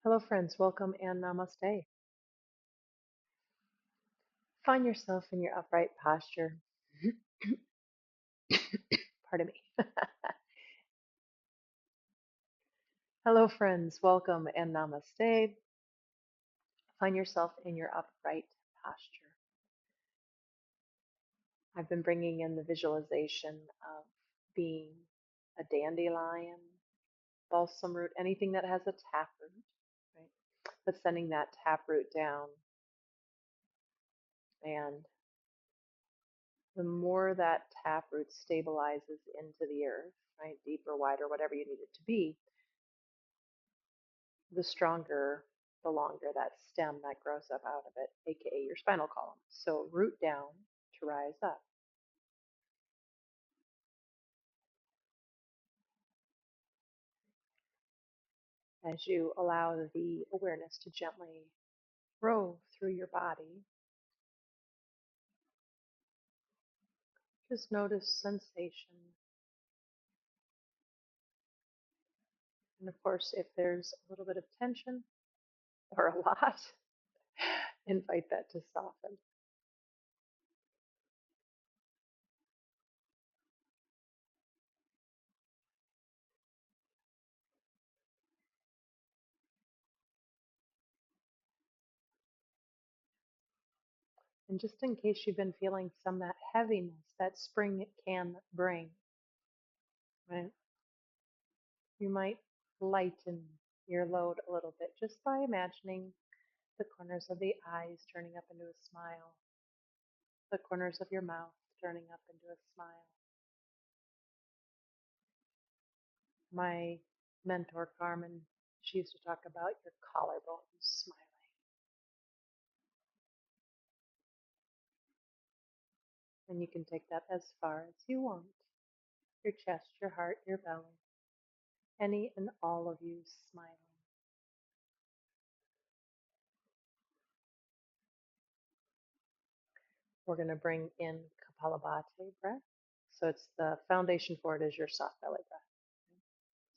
Hello, friends. Welcome and namaste. Find yourself in your upright posture. Pardon me. Hello, friends. Welcome and namaste. Find yourself in your upright posture. I've been bringing in the visualization of being a dandelion, balsam root, anything that has a taproot, right? But sending that taproot down, and the more that taproot stabilizes into the earth, right, deeper, wider, whatever you need it to be, the stronger, the longer that stem that grows up out of it, aka your spinal column. So root down to rise up. As you allow the awareness to gently grow through your body, just notice sensation. And of course, if there's a little bit of tension or a lot, invite that to soften. And just in case you've been feeling some of that heaviness that spring can bring, right? You might lighten your load a little bit just by imagining the corners of the eyes turning up into a smile, the corners of your mouth turning up into a smile. My mentor, Carmen, she used to talk about your collarbones smiling. And you can take that as far as you want. Your chest, your heart, your belly, any and all of you smiling. We're going to bring in Kapalabhati breath. So it's the foundation for it is your soft belly breath.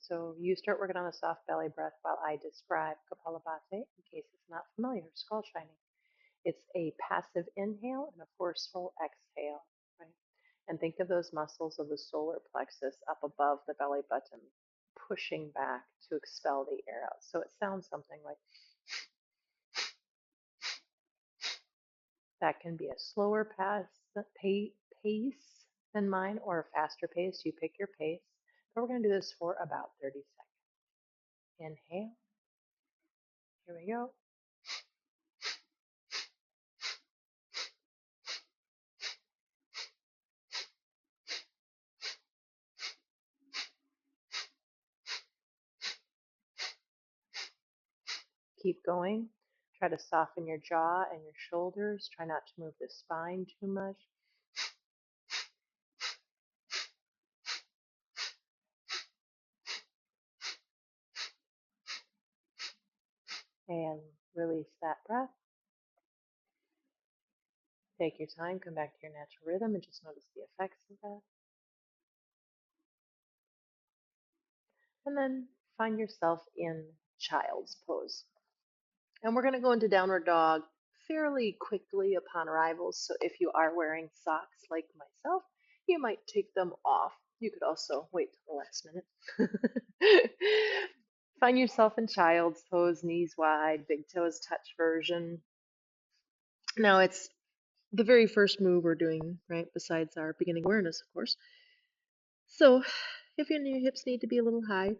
So you start working on a soft belly breath while I describe Kapalabhati in case it's not familiar, skull shining. It's a passive inhale and a forceful exhale, right? And think of those muscles of the solar plexus up above the belly button, pushing back to expel the air out. So it sounds something like that. Can be a slower pace than mine or a faster pace. You pick your pace. But we're going to do this for about 30 seconds. Inhale. Here we go. Keep going. Try to soften your jaw and your shoulders. Try not to move the spine too much. And release that breath. Take your time, come back to your natural rhythm, and just notice the effects of that. And then find yourself in child's pose. And we're going to go into downward dog fairly quickly upon arrival. So if you are wearing socks like myself, you might take them off. You could also wait till the last minute. Find yourself in child's pose, knees wide, big toes touch version. Now it's the very first move we're doing, right? Besides our beginning awareness, of course. So if your hips need to be a little high,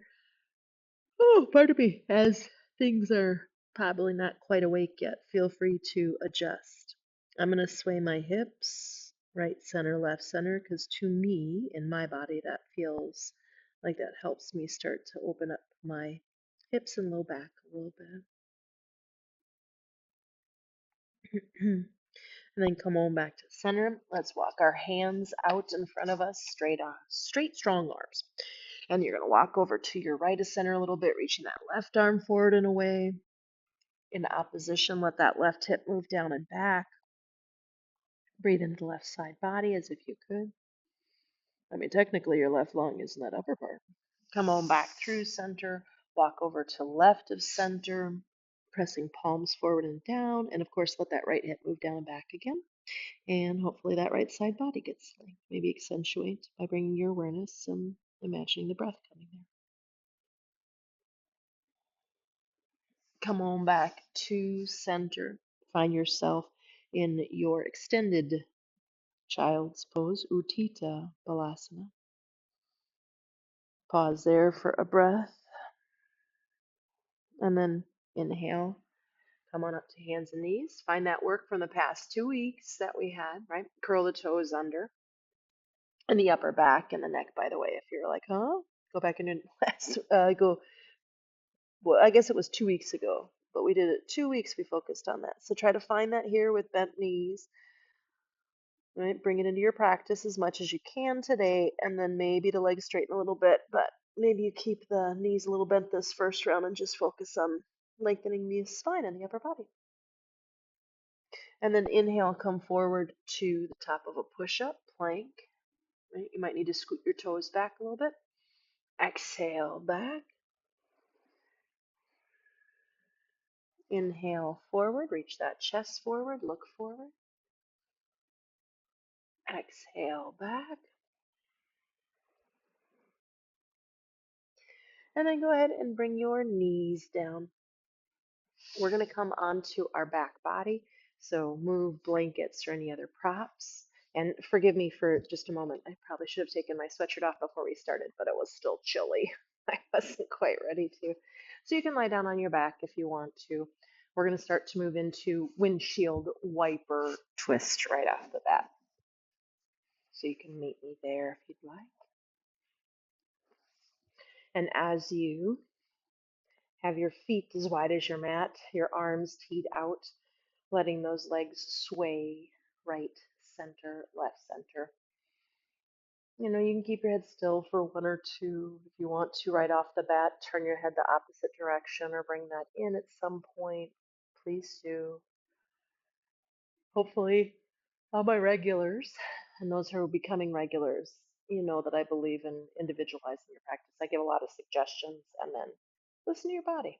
oh, pardon me, as things are probably not quite awake yet, feel free to adjust. I'm going to sway my hips, right center, left center, because to me, in my body, that feels like that helps me start to open up my hips and low back a little bit. And then come on back to center. Let's walk our hands out in front of us, straight, strong arms. And you're going to walk over to your right of center a little bit, reaching that left arm forward and away. In opposition, let that left hip move down and back. Breathe into the left side body as if you could. I mean, technically, your left lung is in that upper part. Come on back through center. Walk over to left of center, pressing palms forward and down. And of course, let that right hip move down and back again. And hopefully that right side body gets length. Maybe accentuate by bringing your awareness and imagining the breath coming there. Come on back to center. Find yourself in your extended child's pose, Utthita Balasana. Pause there for a breath, and then inhale. Come on up to hands and knees. Find that work from the past 2 weeks that we had, right? Curl the toes under and the upper back and the neck, by the way. If you're like, huh? Go back into last, well, I guess it was 2 weeks ago, but we did it 2 weeks. We focused on that. So try to find that here with bent knees, right? Bring it into your practice as much as you can today, and then maybe the legs straighten a little bit, but maybe you keep the knees a little bent this first round and just focus on lengthening the spine and the upper body. And then inhale, come forward to the top of a push-up plank. Right? You might need to scoot your toes back a little bit. Exhale back. Inhale forward, reach that chest forward, look forward. Exhale back. And then go ahead and bring your knees down. We're going to come onto our back body. So move blankets or any other props. And forgive me for just a moment. I probably should have taken my sweatshirt off before we started, but it was still chilly. I wasn't quite ready to. So you can lie down on your back if you want to. We're going to start to move into windshield wiper twist right off the bat. So you can meet me there if you'd like. And as you have your feet as wide as your mat, your arms teed out, letting those legs sway right, center, left, center. You know, you can keep your head still for 1 or 2 if you want to right off the bat. Turn your head the opposite direction or bring that in at some point. Please do. Hopefully, all my regulars and those who are becoming regulars, you know that I believe in individualizing your practice. I give a lot of suggestions and then listen to your body.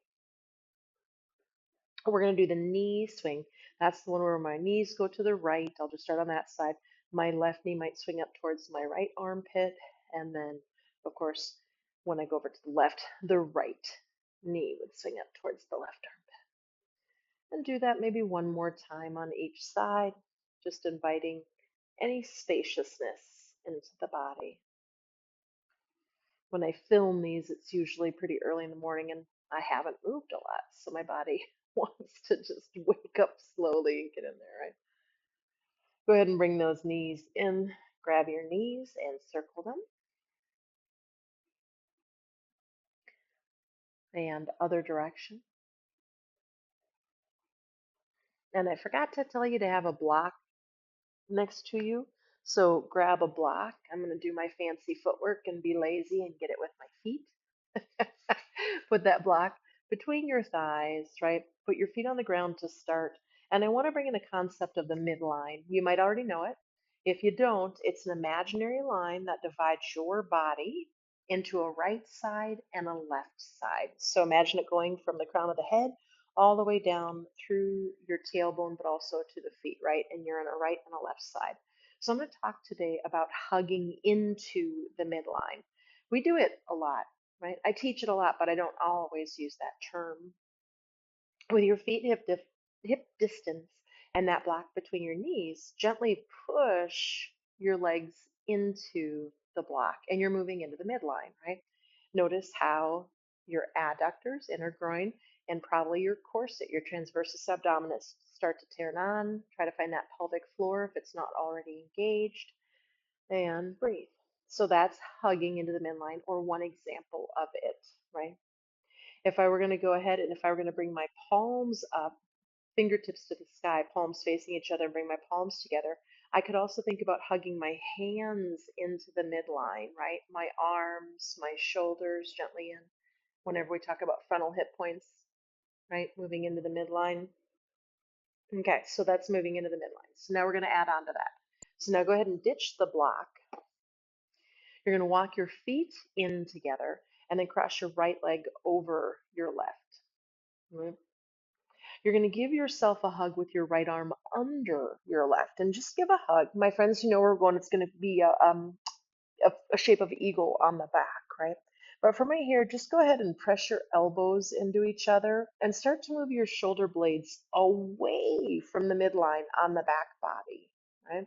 We're going to do the knee swing. That's the one where my knees go to the right. I'll just start on that side. My left knee might swing up towards my right armpit. And then, of course, when I go over to the left, the right knee would swing up towards the left armpit. And do that maybe one more time on each side, just inviting any spaciousness into the body. When I film these, it's usually pretty early in the morning and I haven't moved a lot, so my body wants to just wake up slowly and get in there, right? Go ahead and bring those knees in. Grab your knees and circle them. And other direction. And I forgot to tell you to have a block next to you. So grab a block. I'm going to do my fancy footwork and be lazy and get it with my feet. Put that block between your thighs, right? Put your feet on the ground to start. And I want to bring in a concept of the midline. You might already know it. If you don't, it's an imaginary line that divides your body into a right side and a left side. So imagine it going from the crown of the head all the way down through your tailbone, but also to the feet, right? And you're on a right and a left side. So I'm going to talk today about hugging into the midline. We do it a lot, right? I teach it a lot, but I don't always use that term. With your feet hip distance and that block between your knees, gently push your legs into the block and you're moving into the midline, right? Notice how your adductors, inner groin, and probably your corset, your transversus abdominis start to turn on. Try to find that pelvic floor if it's not already engaged and breathe. So that's hugging into the midline or one example of it, right? If I were going to go ahead and if I were going to bring my palms up, fingertips to the sky, palms facing each other, and bring my palms together, I could also think about hugging my hands into the midline, right? My arms, my shoulders gently in. Whenever we talk about frontal hip points, right? Moving into the midline. Okay, so that's moving into the midline. So now we're going to add on to that. So now go ahead and ditch the block. You're going to walk your feet in together and then cross your right leg over your left. Right? You're going to give yourself a hug with your right arm under your left, and just give a hug. My friends who know where we're going, it's going to be a shape of eagle on the back, right? But from right here, just go ahead and press your elbows into each other and start to move your shoulder blades away from the midline on the back body, right?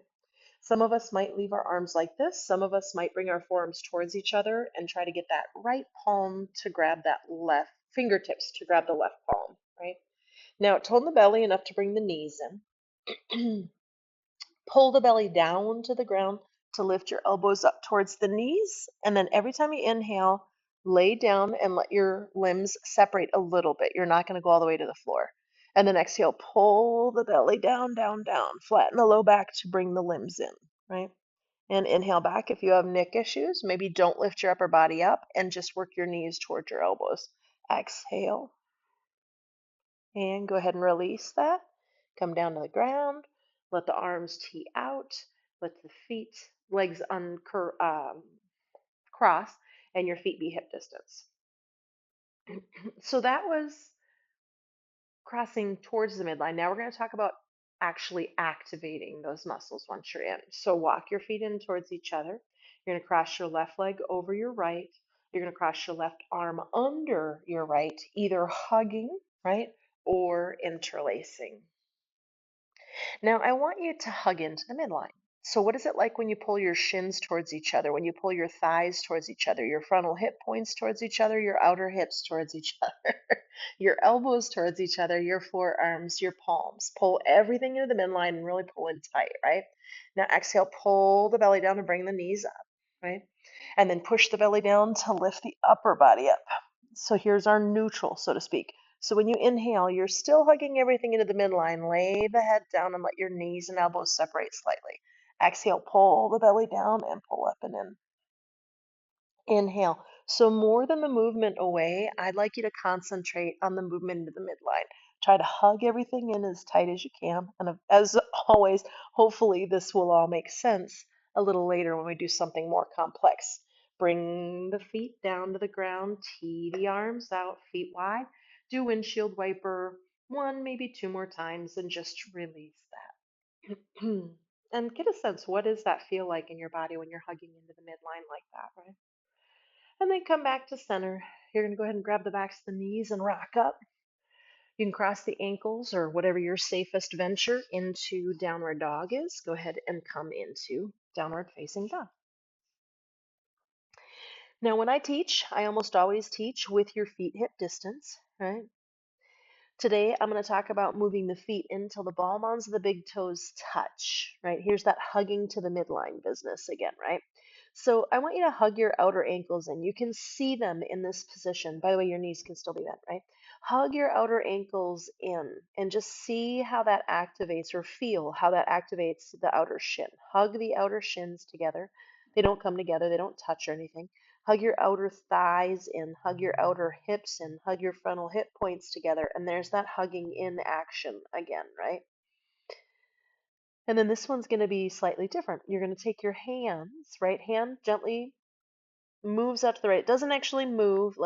Some of us might leave our arms like this. Some of us might bring our forearms towards each other and try to get that right palm to grab that left, fingertips to grab the left palm, right? Now tone the belly enough to bring the knees in. Pull the belly down to the ground to lift your elbows up towards the knees. And then every time you inhale, lay down and let your limbs separate a little bit. You're not going to go all the way to the floor. And then exhale, pull the belly down, down, down. Flatten the low back to bring the limbs in, right? And inhale back. If you have neck issues, maybe don't lift your upper body up and just work your knees towards your elbows. Exhale. And go ahead and release that. Come down to the ground. Let the arms tee out. Let the feet, legs cross, and your feet be hip distance. So that was crossing towards the midline. Now we're going to talk about actually activating those muscles once you're in. So walk your feet in towards each other. You're going to cross your left leg over your right. You're going to cross your left arm under your right, either hugging, right, or interlacing. Now, I want you to hug into the midline. So, what is it like when you pull your shins towards each other, when you pull your thighs towards each other, your frontal hip points towards each other, your outer hips towards each other, your elbows towards each other, your forearms, your palms? Pull everything into the midline and really pull in tight, right? Now, exhale, pull the belly down and bring the knees up, right? And then push the belly down to lift the upper body up. So, here's our neutral, so to speak. So when you inhale, you're still hugging everything into the midline. Lay the head down and let your knees and elbows separate slightly. Exhale, pull the belly down and pull up and in. Inhale. So more than the movement away, I'd like you to concentrate on the movement into the midline. Try to hug everything in as tight as you can. And as always, hopefully this will all make sense a little later when we do something more complex. Bring the feet down to the ground, tee the arms out, feet wide. Do windshield wiper one, maybe two more times, and just release that. And get a sense, what does that feel like in your body when you're hugging into the midline like that, right? And then come back to center. You're going to go ahead and grab the backs of the knees and rock up. You can cross the ankles or whatever your safest venture into downward dog is. Go ahead and come into downward facing dog. Now, when I teach, I almost always teach with your feet hip distance, right? Today, I'm going to talk about moving the feet until the ball mounds of the big toes touch, right? Here's that hugging to the midline business again, right? So I want you to hug your outer ankles in. You can see them in this position. By the way, your knees can still be bent, right? Hug your outer ankles in and just see how that activates, or feel how that activates the outer shin. Hug the outer shins together. They don't come together, they don't touch or anything. Hug your outer thighs in, hug your outer hips in, hug your frontal hip points together. And there's that hugging in action again, right? And then this one's going to be slightly different. You're going to take your hands, right hand gently moves out to the right. It doesn't actually move.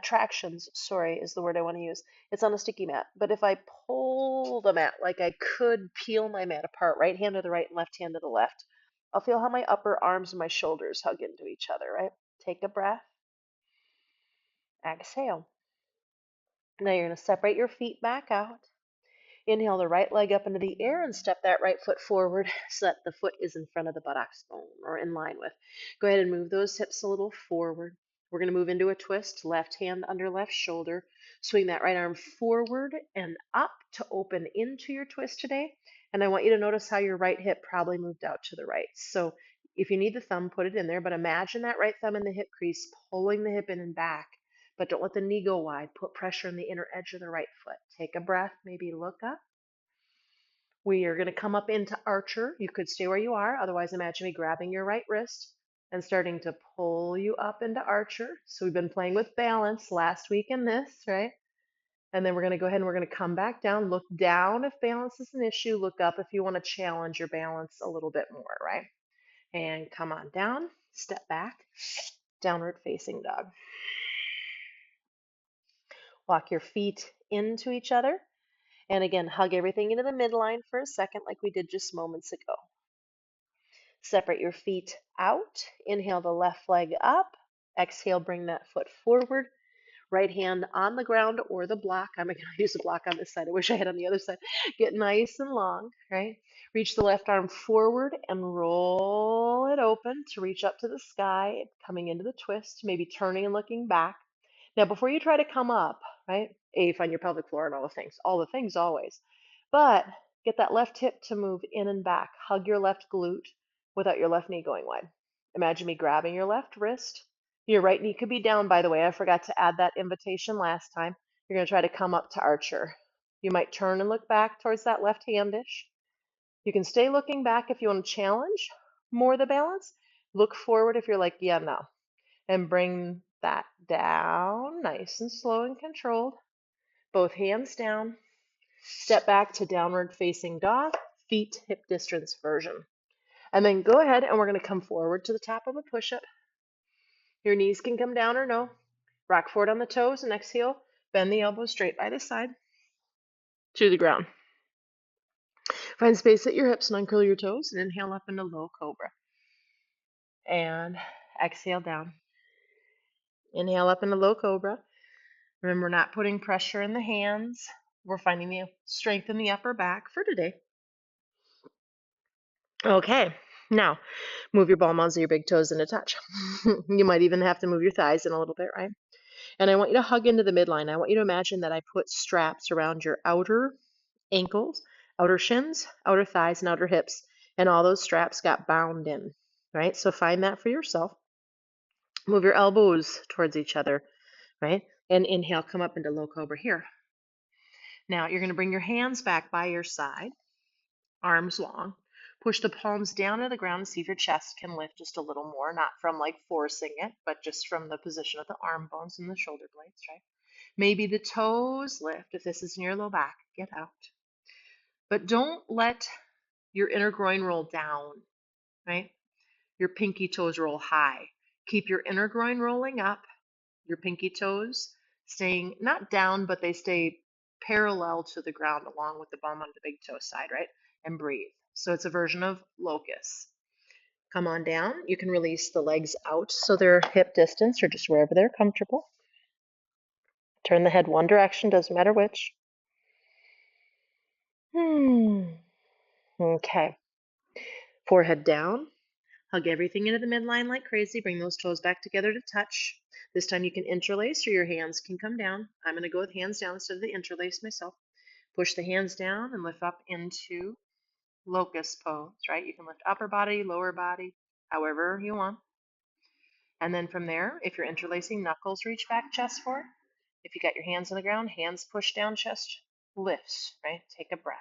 Tractions, sorry, is the word I want to use. It's on a sticky mat. But if I pull the mat, like I could peel my mat apart, right hand to the right and left hand to the left, I'll feel how my upper arms and my shoulders hug into each other, right? Take a breath. Exhale. Now you're going to separate your feet back out. Inhale the right leg up into the air and step that right foot forward so that the foot is in front of the buttocks bone or in line with. Go ahead and move those hips a little forward. We're going to move into a twist, left hand under left shoulder. Swing that right arm forward and up to open into your twist today. And I want you to notice how your right hip probably moved out to the right. So if you need the thumb, put it in there, but imagine that right thumb in the hip crease, pulling the hip in and back. But don't let the knee go wide. Put pressure on the inner edge of the right foot. Take a breath, maybe look up. We are going to come up into archer. You could stay where you are. Otherwise, imagine me grabbing your right wrist and starting to pull you up into archer. So we've been playing with balance last week in this, right? And then we're going to go ahead and we're going to come back down. Look down if balance is an issue. Look up if you want to challenge your balance a little bit more, right? And come on down. Step back. downward facing dog. Walk your feet into each other. And again, hug everything into the midline for a second like we did just moments ago. Separate your feet out. Inhale the left leg up. Exhale, bring that foot forward. Right hand on the ground or the block. I'm going to use the block on this side. I wish I had on the other side. Get nice and long, right? Reach the left arm forward and roll it open to reach up to the sky, coming into the twist, maybe turning and looking back. Now, before you try to come up, right? Find your pelvic floor and all the things always. But get that left hip to move in and back. Hug your left glute without your left knee going wide. Imagine me grabbing your left wrist. Your right knee could be down, by the way. I forgot to add that invitation last time. You're going to try to come up to archer. You might turn and look back towards that left handish. You can stay looking back if you want to challenge more the balance. Look forward if you're like, yeah, no. And bring that down, nice and slow and controlled. Both hands down. Step back to downward facing dog, feet hip distance version. And then go ahead and we're going to come forward to the top of a push-up. Your knees can come down or no. Rock forward on the toes and exhale. Bend the elbows straight by the side to the ground. Find space at your hips and uncurl your toes and inhale up into low cobra. And exhale down. Inhale up into low cobra. Remember, we're not putting pressure in the hands. We're finding the strength in the upper back for today. Okay, now move your ball mounds of your big toes into touch. You might even have to move your thighs in a little bit, right? And I want you to hug into the midline. I want you to imagine that I put straps around your outer ankles, outer shins, outer thighs, and outer hips, and all those straps got bound in, right? So find that for yourself. Move your elbows towards each other, right? And inhale, come up into low cobra here. Now you're going to bring your hands back by your side, arms long. Push the palms down to the ground and see if your chest can lift just a little more, not from like forcing it, but just from the position of the arm bones and the shoulder blades, right? Maybe the toes lift. If this is in your low back, get out. But don't let your inner groin roll down, right? Your pinky toes roll high. Keep your inner groin rolling up, your pinky toes staying not down, but they stay parallel to the ground along with the bum on the big toe side, right? And breathe. So it's a version of locust. Come on down. You can release the legs out so they're hip distance or just wherever they're comfortable. Turn the head one direction, doesn't matter which. Okay. Forehead down. Hug everything into the midline like crazy. Bring those toes back together to touch. This time you can interlace or your hands can come down. I'm going to go with hands down instead of the interlace myself. Push the hands down and lift up into locust pose, right? You can lift upper body, lower body, however you want. And then from there, if you're interlacing, knuckles reach back, chest forward. If you got your hands on the ground, hands push down, chest lifts, right? Take a breath.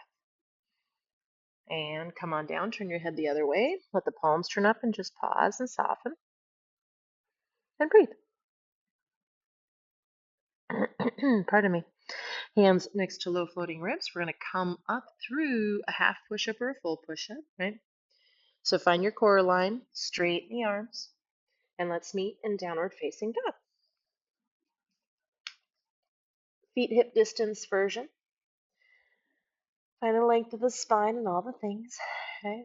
And come on down, turn your head the other way. Let the palms turn up and just pause and soften. And breathe. Pardon me. Hands next to low floating ribs. We're going to come up through a half push-up or a full push-up, right? So find your core line, straighten the arms, and let's meet in downward facing dog. Feet hip distance version. Find the length of the spine and all the things, okay?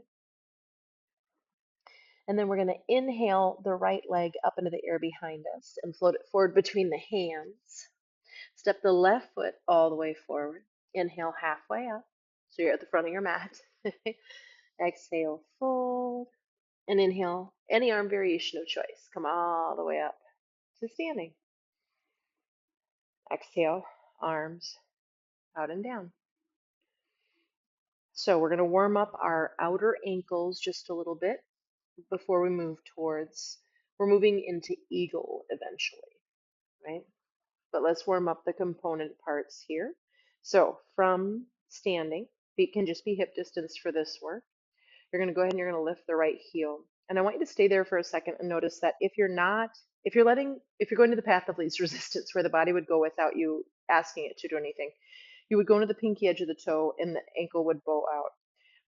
And then we're going to inhale the right leg up into the air behind us and float it forward between the hands. Step the left foot all the way forward. Inhale halfway up, so you're at the front of your mat. Exhale, fold, and inhale any arm variation of choice. Come all the way up to standing. Exhale, arms out and down. So we're going to warm up our outer ankles just a little bit before we move towards, we're moving into eagle eventually, right? But let's warm up the component parts here. So from standing, feet can just be hip distance for this work. You're going to go ahead and you're going to lift the right heel. And I want you to stay there for a second and notice that if you're going to the path of least resistance where the body would go without you asking it to do anything, you would go into the pinky edge of the toe and the ankle would bow out.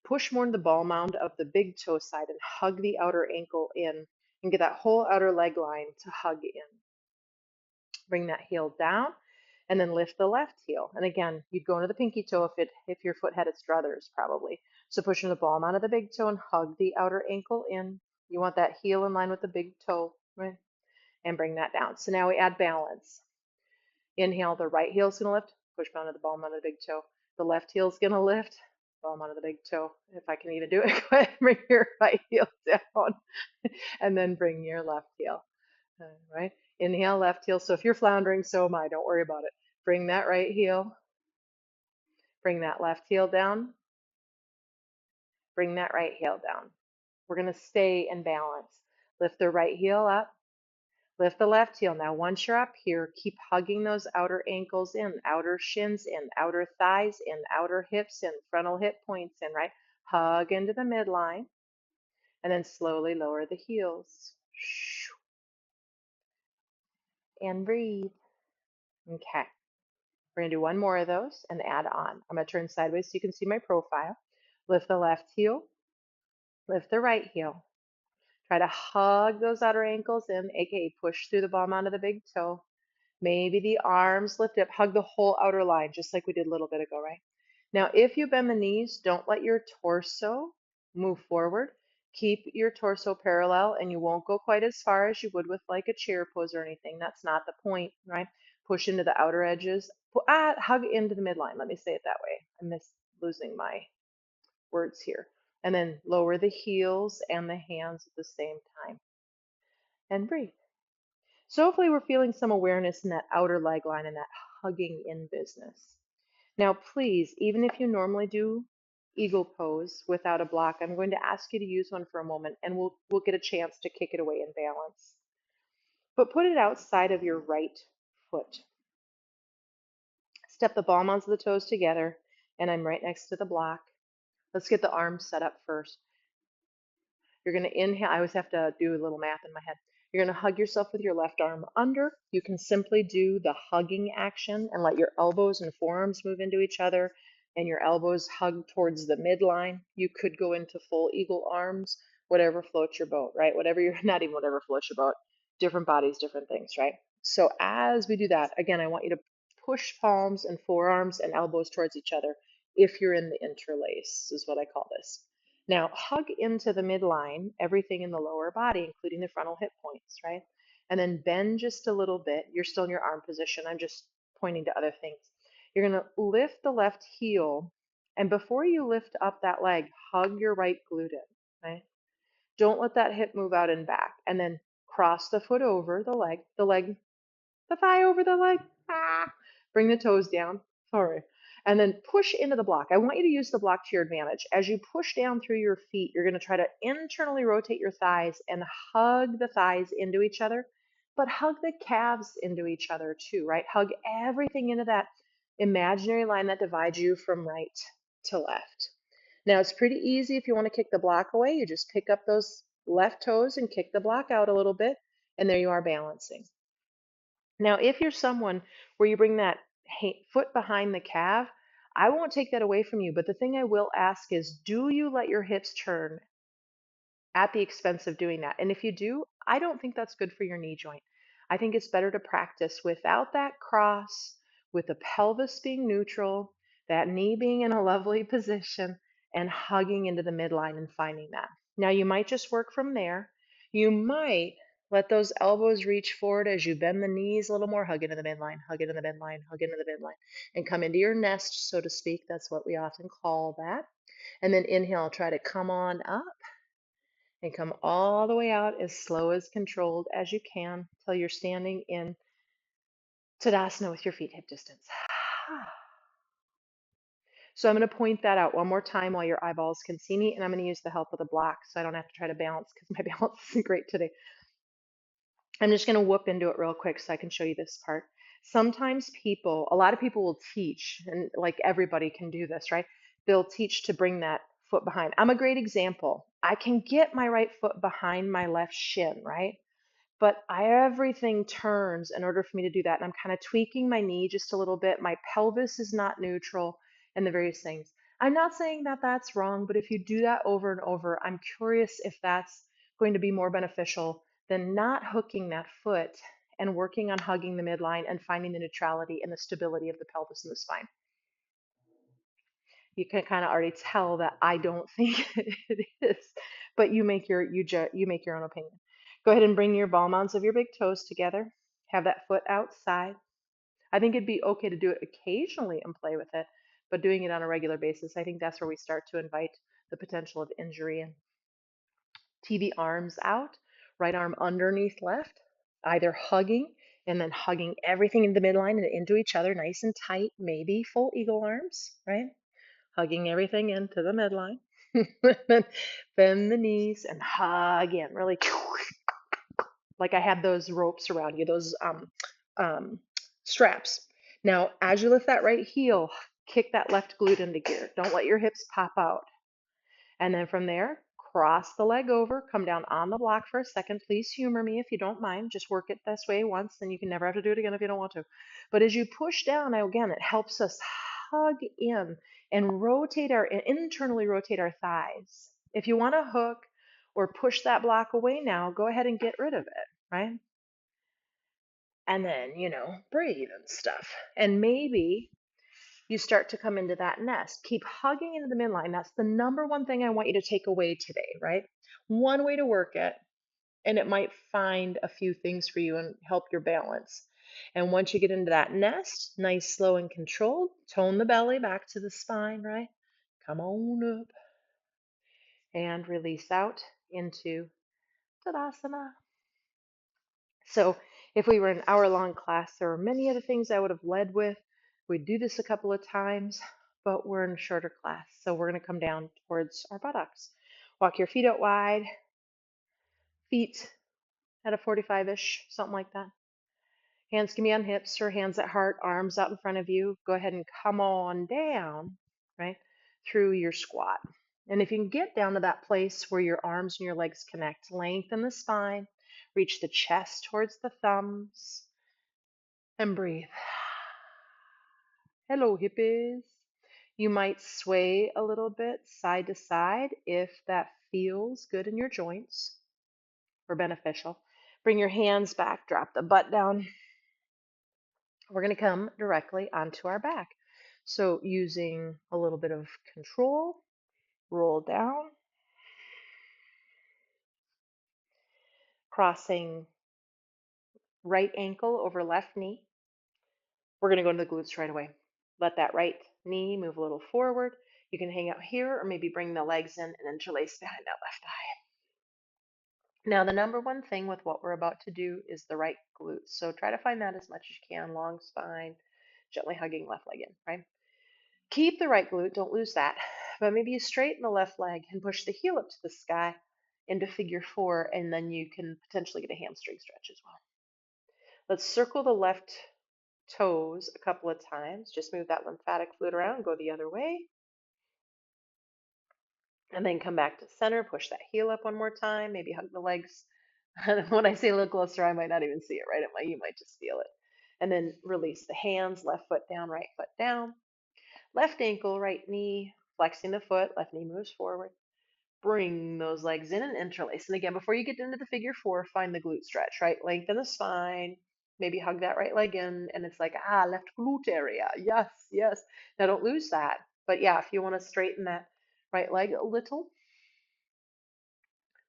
Push more into the ball mound of the big toe side and hug the outer ankle in and get that whole outer leg line to hug in. Bring that heel down and then lift the left heel. And again, you'd go into the pinky toe if your foot had its druthers probably. So pushing the palm out of the big toe and hug the outer ankle in. You want that heel in line with the big toe, right? And bring that down. So now we add balance. Inhale, the right heel's gonna lift, push down to the ball onto the big toe. The left heel's gonna lift, palm onto the big toe. If I can even do it, go ahead and bring your right heel down and then bring your left heel. All right. Inhale, left heel. So if you're floundering, so am I. Don't worry about it. Bring that right heel. Bring that left heel down. Bring that right heel down. We're going to stay in balance. Lift the right heel up. Lift the left heel. Now, once you're up here, keep hugging those outer ankles in, outer shins in, outer thighs in, outer hips in, frontal hip points in, right? Hug into the midline. And then slowly lower the heels. And breathe. Okay. We're going to do one more of those and add on. I'm going to turn sideways so you can see my profile. Lift the left heel, lift the right heel. Try to hug those outer ankles in, aka push through the ball onto the big toe. Maybe the arms lift up, hug the whole outer line, just like we did a little bit ago, right? Now, if you bend the knees, don't let your torso move forward. Keep your torso parallel, and you won't go quite as far as you would with like a chair pose or anything. That's not the point, right? Push into the outer edges. Hug into the midline. Let me say it that way. I miss losing my words here. And then lower the heels and the hands at the same time. And breathe. So hopefully we're feeling some awareness in that outer leg line and that hugging in business. Now, please, even if you normally do eagle pose without a block, I'm going to ask you to use one for a moment and we'll get a chance to kick it away in balance. But put it outside of your right foot. Step the palm onto the toes together, and I'm right next to the block. Let's get the arms set up first. You're going to inhale. I always have to do a little math in my head. You're going to hug yourself with your left arm under. You can simply do the hugging action and let your elbows and forearms move into each other and your elbows hug towards the midline. You could go into full eagle arms, whatever floats your boat, right? Whatever you're, not even whatever floats your boat, different bodies, different things, right? So as we do that, again, I want you to push palms and forearms and elbows towards each other if you're in the interlace, is what I call this. Now, hug into the midline, everything in the lower body, including the frontal hip points, right? And then bend just a little bit. You're still in your arm position. I'm just pointing to other things. You're going to lift the left heel. And before you lift up that leg, hug your right glute in, right? Don't let that hip move out and back. And then cross the foot over the thigh over the leg. Ah. Bring the toes down. Sorry. And then push into the block. I want you to use the block to your advantage. As you push down through your feet, you're going to try to internally rotate your thighs and hug the thighs into each other, but hug the calves into each other too, right? Hug everything into that imaginary line that divides you from right to left. Now, it's pretty easy if you want to kick the block away. You just pick up those left toes and kick the block out a little bit, and there you are balancing. Now, if you're someone where you bring that foot behind the calf, I won't take that away from you. But the thing I will ask is, do you let your hips turn at the expense of doing that? And if you do, I don't think that's good for your knee joint. I think it's better to practice without that cross, with the pelvis being neutral, that knee being in a lovely position, and hugging into the midline and finding that. Now, you might just work from there. You might let those elbows reach forward as you bend the knees a little more, hug into the midline, hug into the midline, hug into the midline, and come into your nest, so to speak. That's what we often call that. And then inhale, try to come on up and come all the way out as slow as controlled as you can till you're standing in Tadasana with your feet hip distance. So I'm going to point that out one more time while your eyeballs can see me, and I'm going to use the help of the block so I don't have to try to balance because my balance isn't great today. I'm just going to whoop into it real quick so I can show you this part. Sometimes a lot of people will teach, and like everybody can do this, right? They'll teach to bring that foot behind. I'm a great example. I can get my right foot behind my left shin, right? But everything turns in order for me to do that. And I'm kind of tweaking my knee just a little bit. My pelvis is not neutral and the various things. I'm not saying that that's wrong, but if you do that over and over, I'm curious if that's going to be more beneficial then not hooking that foot and working on hugging the midline and finding the neutrality and the stability of the pelvis and the spine. You can kind of already tell that I don't think it is, but you make your own opinion. Go ahead and bring your ball mounds of your big toes together. Have that foot outside. I think it'd be okay to do it occasionally and play with it, but doing it on a regular basis, I think that's where we start to invite the potential of injury. And TV arms out, right arm underneath left, either hugging and then hugging everything in the midline and into each other, nice and tight, maybe full eagle arms, right? Hugging everything into the midline. Bend the knees and hug in, really like I had those ropes around you, those um, straps. Now, as you lift that right heel, kick that left glute into gear. Don't let your hips pop out. And then from there, cross the leg over, come down on the block for a second. Please humor me if you don't mind. Just work it this way once, then you can never have to do it again if you don't want to. But as you push down, again, it helps us hug in and internally rotate our thighs. If you want to hook or push that block away now, go ahead and get rid of it, right? And then, breathe and stuff. And maybe you start to come into that nest. Keep hugging into the midline. That's the number one thing I want you to take away today, right? One way to work it, and it might find a few things for you and help your balance. And once you get into that nest, nice, slow, and controlled, tone the belly back to the spine, right? Come on up and release out into Tadasana. So if we were an hour-long class, there are many other things I would have led with. We'd do this a couple of times, but we're in a shorter class. So we're going to come down towards our buttocks. Walk your feet out wide, feet at a 45-ish, something like that. Hands can be on hips or hands at heart, arms out in front of you. Go ahead and come on down, right, through your squat. And if you can get down to that place where your arms and your legs connect, lengthen the spine, reach the chest towards the thumbs, and breathe. Hello, hippies. You might sway a little bit side to side if that feels good in your joints or beneficial. Bring your hands back, drop the butt down. We're going to come directly onto our back. So using a little bit of control, roll down, crossing right ankle over left knee. We're going to go to the glutes right away. Let that right knee move a little forward. You can hang out here or maybe bring the legs in and interlace behind that left thigh. Now, the number one thing with what we're about to do is the right glute. So try to find that as much as you can, long spine, gently hugging left leg in, right? Keep the right glute, don't lose that. But maybe you straighten the left leg and push the heel up to the sky into figure four, and then you can potentially get a hamstring stretch as well. Let's circle the left toes a couple of times. Just move that lymphatic fluid around, go the other way. And then come back to center, push that heel up one more time, maybe hug the legs. When I say a little closer, I might not even see it, right? You might just feel it. And then release the hands, left foot down, right foot down. Left ankle, right knee, flexing the foot, left knee moves forward. Bring those legs in and interlace. And again, before you get into the figure four, find the glute stretch, right? Lengthen the spine, maybe hug that right leg in, and it's like, left glute area. Yes, yes. Now don't lose that. But yeah, if you want to straighten that right leg a little,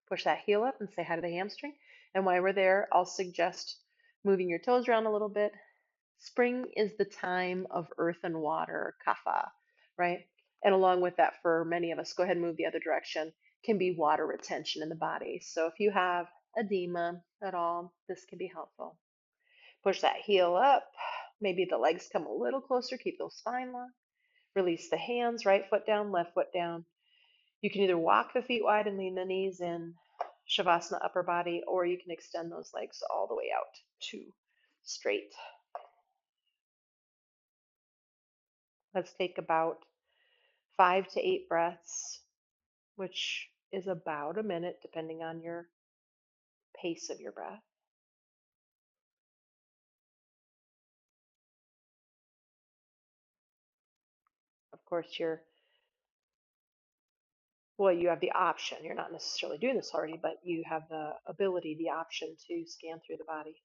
push that heel up and say hi to the hamstring. And while we're there, I'll suggest moving your toes around a little bit. Spring is the time of earth and water, kapha, right? And along with that, for many of us, go ahead and move the other direction, can be water retention in the body. So if you have edema at all, this can be helpful. Push that heel up. Maybe the legs come a little closer. Keep those spine long. Release the hands, right foot down, left foot down. You can either walk the feet wide and lean the knees in, Shavasana upper body, or you can extend those legs all the way out to straight. Let's take about 5 to 8 breaths, which is about a minute depending on your pace of your breath. Of course, your well, you have the option. You're not necessarily doing this already, but you have the ability, the option to scan through the body.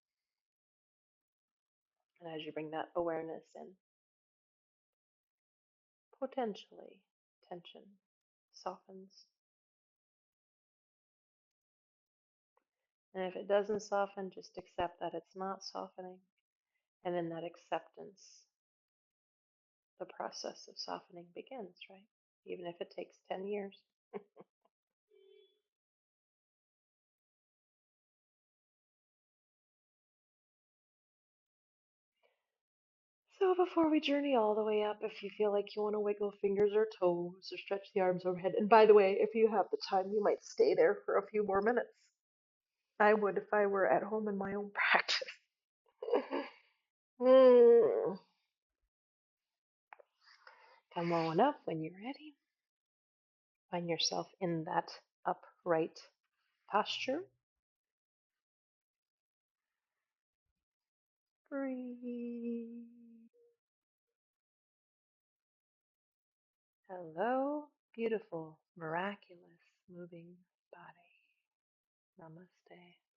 And as you bring that awareness in, potentially tension softens. And if it doesn't soften, just accept that it's not softening. And in that acceptance, the process of softening begins, right? Even if it takes 10 years. So before we journey all the way up, if you feel like you want to wiggle fingers or toes or stretch the arms overhead, and by the way, if you have the time, you might stay there for a few more minutes. I would if I were at home in my own practice. Mm. Come on up when you're ready. Find yourself in that upright posture. Breathe. Hello, beautiful, miraculous, moving body. Namaste.